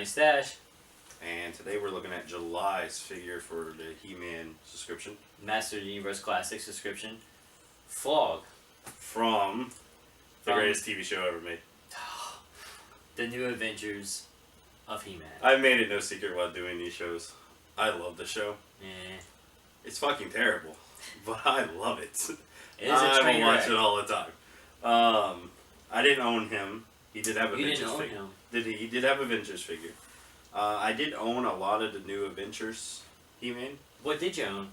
Stash. And today we're looking at July's figure for the He-Man subscription. Master of the Universe Classic subscription. Flogg. From the greatest TV show ever made. The New Adventures of He-Man. I've made it no secret while doing these shows. I love the show. Eh. It's fucking terrible, but I love it. It is a train I watch wreck. it all the time. I didn't own him. He did have a You Avengers didn't own figure. him. Did he? He did have a Avengers figure. I did own a lot of the New Adventures He-Man. What did you own?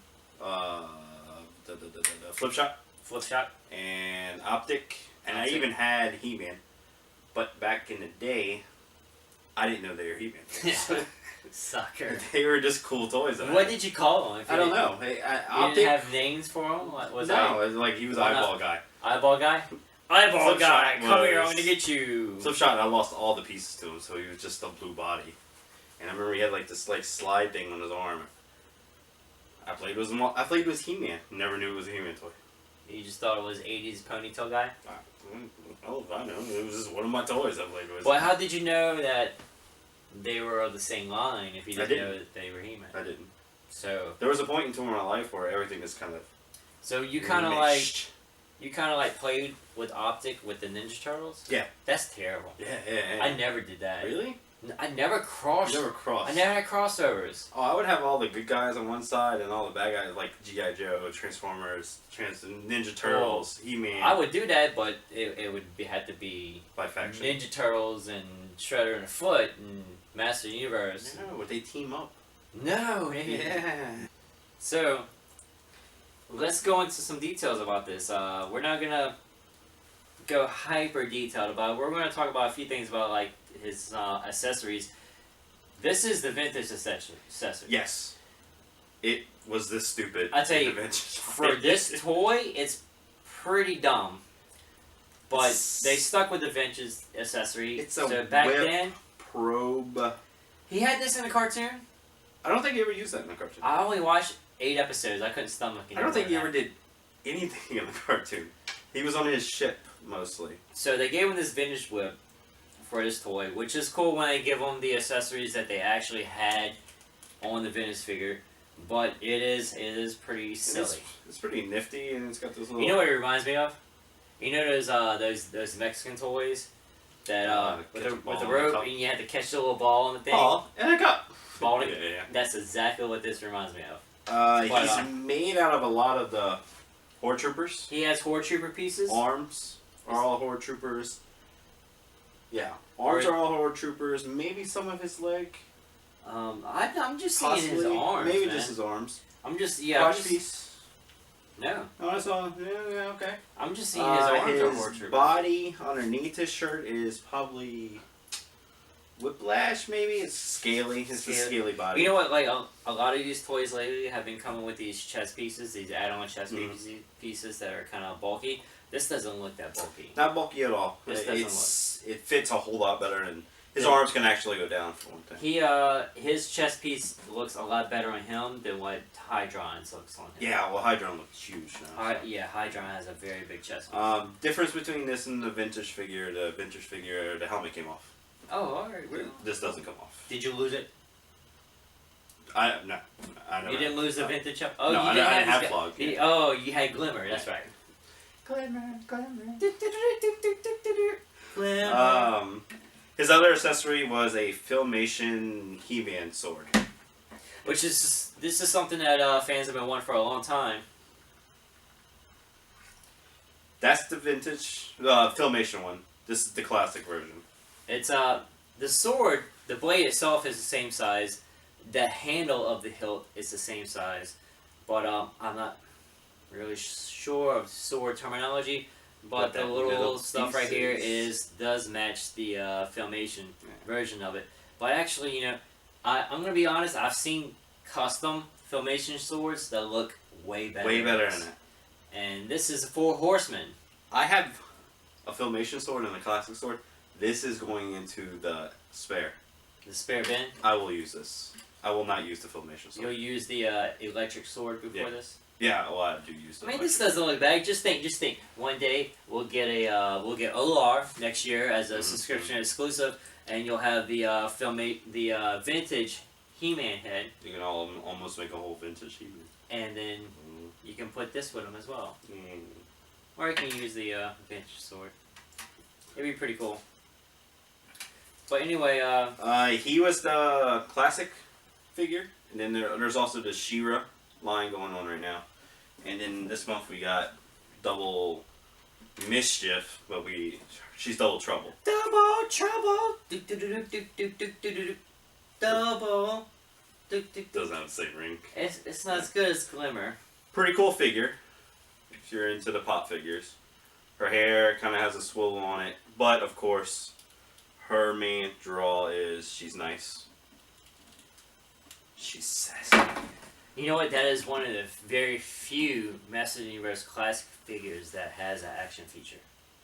The Flip Shot. Flip Shot? And Optic. And Optic. I even had He-Man. But back in the day, I didn't know they were He-Man. Sucker. They were just cool toys. What did you call them? I don't know. Hey, You Optic. didn't have names for them? What was No, it was like he was Why not? Eyeball Guy. Eyeball Guy? Eyeball Flip Guy, Shot come here, I'm was- gonna get you. Flip Shot, I lost all the pieces to him, so he was just a blue body. And I remember he had like this like slide thing on his arm. I played with He-Man. Never knew it was a He-Man toy. You just thought it was 80s ponytail guy? Oh, I know. It was just one of my toys I played with. Well, how did you know that they were of the same line if you I didn't didn't. know that they were He-Man? I didn't. So There was a point in time in my life where everything is kind of you kind of like meshed. played with Optic with the Ninja Turtles? Yeah. That's terrible. Yeah. I never did that. Really? I never crossed. You never crossed. I never had crossovers. Oh, I would have all the good guys on one side and all the bad guys like G.I. Joe, Transformers, Ninja Turtles, He-Man. I would do that, but it would had to be by faction. Ninja Turtles and Shredder and Foot and Master Universe. No, would they team up? No. So, let's go into some details about this. We're not gonna go hyper detailed about it. We're gonna talk about a few things about like his accessories. This is the vintage accessory. Yes. It was this stupid. I tell you, Avengers. for this toy, it's pretty dumb. But they stuck with the vintage accessory. It's a so back whip then, probe. he had this in a cartoon. I don't think he ever used that in the cartoon. I only watched 8 episodes. I couldn't stomach it. I don't think he ever did anything in the cartoon. He was on his ship mostly. So they gave him this vintage whip for this toy, which is cool when they give him the accessories that they actually had on the vintage figure. But it is pretty silly. It's pretty nifty, and it's got those little. You know what it reminds me of? You know those Mexican toys that with the rope, and you had to catch the little ball in the thing. Ball and a cup. Ball. Yeah. That's exactly what this reminds me of. He's made out of a lot of the Horde Troopers. He has Horde Trooper pieces. Arms are all Horde Troopers. Yeah, arms are all Horde Troopers. Maybe some of his leg. I'm just seeing Possibly. his arms. Maybe man. just his arms. I'm just Watch piece. No. Oh, I saw. Yeah, okay. I'm just seeing his arms are Horde His Troopers. body underneath his shirt is probably Whiplash. Maybe it's scaly. It's a scaly body. You know what? Like a lot of these toys lately have been coming with these chest pieces, these add-on chest pieces that are kind of bulky. This doesn't look that bulky. Not bulky at all. This doesn't It fits a whole lot better, and his arms can actually go down for one thing. His chest piece looks a lot better on him than what Hydron's looks on him. Yeah, well, Hydron looks huge now. Yeah, Hydron has a very big chest piece. Difference between this and the vintage figure, the helmet came off. Oh, alright. This doesn't come off. Did you lose it? I never. You didn't lose the vintage? Oh, no, you I didn't have Flogg. Oh, you had Glimmer. That's right. Glimmer. Glimmer. His other accessory was a Filmation He-Man sword. Which is this is something that fans have been wanting for a long time. That's the vintage Filmation one. This is the classic version. It's the sword, the blade itself is the same size. The handle of the hilt is the same size, but I'm not really sure of sword terminology. But the little stuff right here does match the Filmation version of it. But actually, you know, I'm gonna be honest. I've seen custom Filmation swords that look way better. Way better than that. And this is a 4 Horsemen. I have a Filmation sword and a classic sword. This is going into the spare. The spare bin. I will use this. I will not use the Filmation sword. You'll use the electric sword before this. Yeah, well, I do use the. I mean, this doesn't look bad. Just think. One day we'll get OLR next year as a subscription exclusive, and you'll have the vintage He-Man head. You can almost make a whole vintage He-Man. And then you can put this with them as well. Mm. Or you can use the vintage sword. It'd be pretty cool. But anyway, he was the classic figure, and then there's also the She-Ra line going on right now. And then this month we got double Mischief, but she's double trouble. Double trouble. Double. Doesn't have the same ring. It's not as good as Glimmer. Pretty cool figure, if you're into the pop figures. Her hair kind of has a swivel on it, but of course, her main draw is she's nice. She's sassy. You know what? That is one of the very few Master of the Universe classic figures that has an action feature.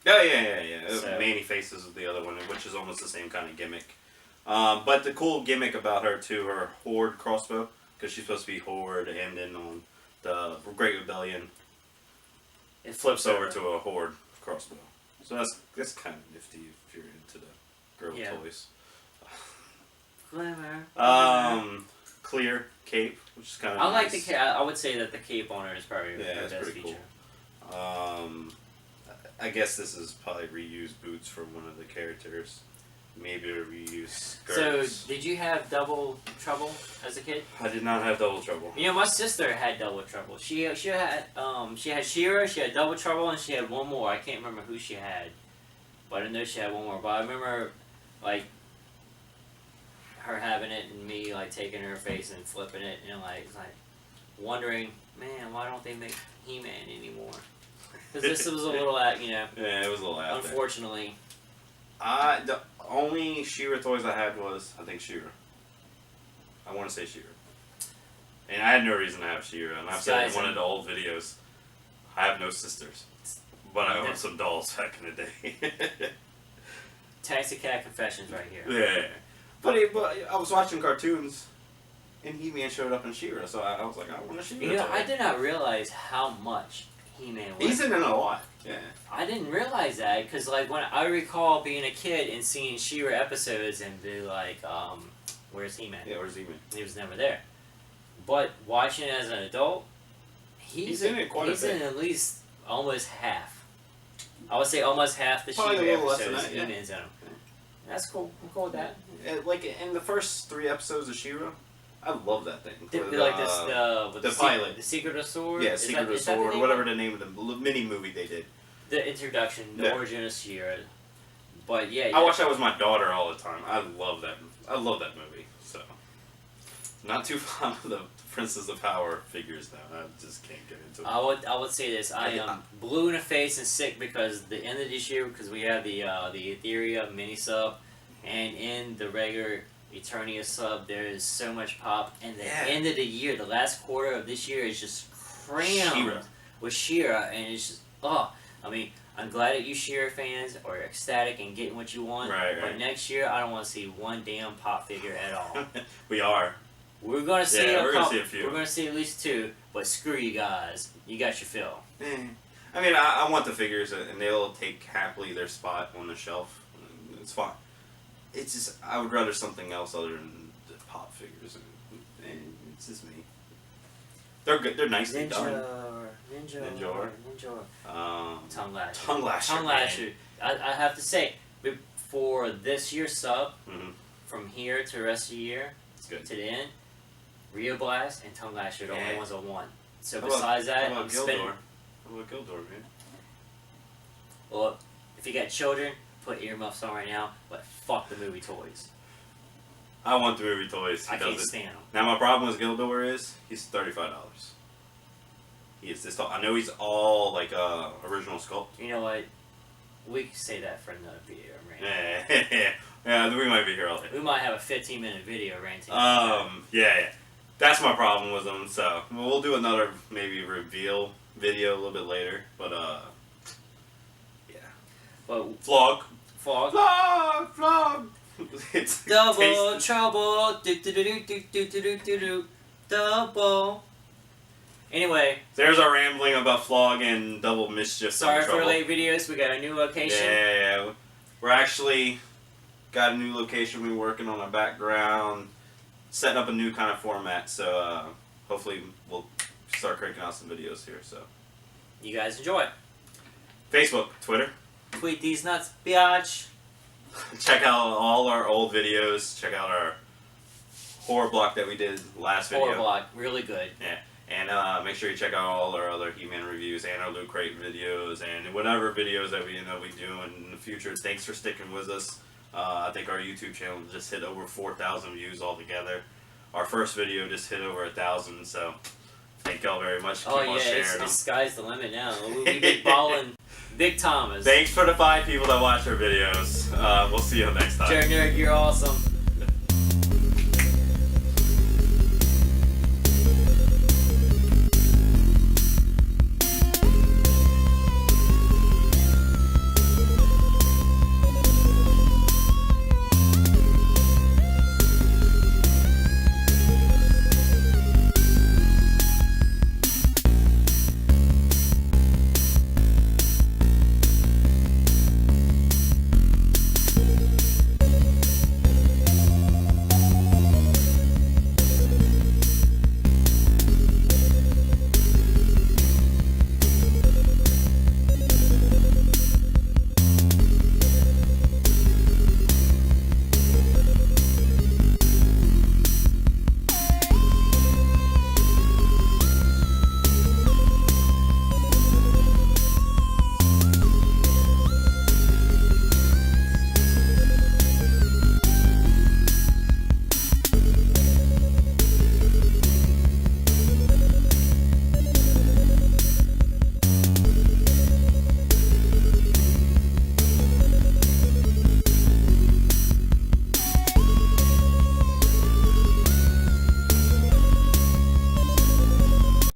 Oh, yeah. So, Manny Faces is the other one, which is almost the same kind of gimmick. But the cool gimmick about her, too, her Horde crossbow, because she's supposed to be Horde, and then on the Great Rebellion, it flips over to a Horde crossbow. So that's kind of nifty if you're into the girl toys. Glimmer. Clear cape, which is kind of I nice. like the cape. I would say that the cape on her is probably her it's best pretty feature. Cool. I guess this is probably reused boots from one of the characters. Maybe a reused skirts. So, did you have Double Trouble as a kid? I did not have Double Trouble. You know, my sister had Double Trouble. She had She-Ra, she had Double Trouble, and she had one more. I can't remember who she had, but I know she had one more. But I remember, like, her having it and me like taking her face and flipping it and like wondering, man, why don't they make He-Man anymore? Because this was a little Yeah, it was a little out unfortunately. The only She-Ra toys I had was, I think, She-Ra. I want to say She-Ra. And I had no reason to have She-Ra. And I've said in one of the old videos, I have no sisters. But I own some dolls back in the day. Taxi Cat Confessions right here. Yeah. But I was watching cartoons, and He-Man showed up in She-Ra, so I was like, I want a She-Ra toy. I did not realize how much He-Man was. He's in it a lot. Yeah. I didn't realize that, because like when I recall being a kid and seeing She-Ra episodes and be like, where's He-Man? Yeah, where's He-Man? He was never there. But watching it as an adult, he's in it quite a bit. He's in at least almost half. I would say almost half the She-Ra episodes. He-Man's in them. That's cool. I'm cool with that. Like in the first 3 episodes of She-Ra, I love that thing. The pilot, the Secret of Sword. Yeah, Secret of Sword, whatever the name of the mini movie they did. The introduction, the origin of She-Ra. But yeah, I watch that with my daughter all the time. I love that. I love that movie. So, not too fond of the Princess of Power figures now. I just can't get into it. I would say this. I am blue in the face and sick because the end of this year, because we have the Etheria mini sub, and in the regular Eternia sub, there is so much pop. And the end of the year, the last quarter of this year is just crammed with She-Ra, and it's just I mean, I'm glad that you She-Ra fans are ecstatic and getting what you want. But next year, I don't want to see one damn pop figure at all. We are. We're gonna see we're gonna see a few. We're gonna see at least 2, but screw you guys. You got your fill. I mean, I want the figures, and they'll take happily their spot on the shelf. It's fine. It's just I would rather something else other than the pop figures. And it's just me. They're good. They're nicely done. Ninja. Tongue Lasher. Tongue Lasher. Tongue Lasher. I have to say, for this year's sub, from here to the rest of the year, good. To the end, Rio Blast and Tongue Lasher are the only ones I want. So how besides that, how I'm spending. How about Gildor, man? Well, if you got children, put earmuffs on right now, but fuck the movie toys. I want the movie toys. I can't stand them. Now my problem with Gildor is he's $35. He is this tall. I know he's all like original sculpt. You know what? We can say that for another video, right? Yeah, we might be here all day. We might have a 15-minute video ranting. Yeah. That's my problem with them. So we'll do another maybe reveal video a little bit later. But yeah. But Flogg. It's Double trouble. Do do do do do do do do do. Double. Anyway, There's our rambling about Flogg and double Mischief. sorry for trouble. late videos. We got a new location. Yeah. We're actually got a new location. We're working on a background, setting up a new kind of format. So hopefully we'll start cranking out some videos here. So You guys enjoy. Facebook, Twitter. Tweet these nuts, biatch. Check out all our old videos. Check out our horror block that we did last video. Horror block, really good. Yeah. And make sure you check out all our other He-Man reviews and our Loot Crate videos and whatever videos that we do in the future. Thanks for sticking with us. I think our YouTube channel just hit over 4,000 views altogether. Our first video just hit over 1,000, so thank y'all very much. Keep on sharing them. It's sky's the limit now. We'll be big ballin', Big Thomas. Thanks for the 5 people that watch our videos. We'll see you next time. Jared Nerd, you're awesome.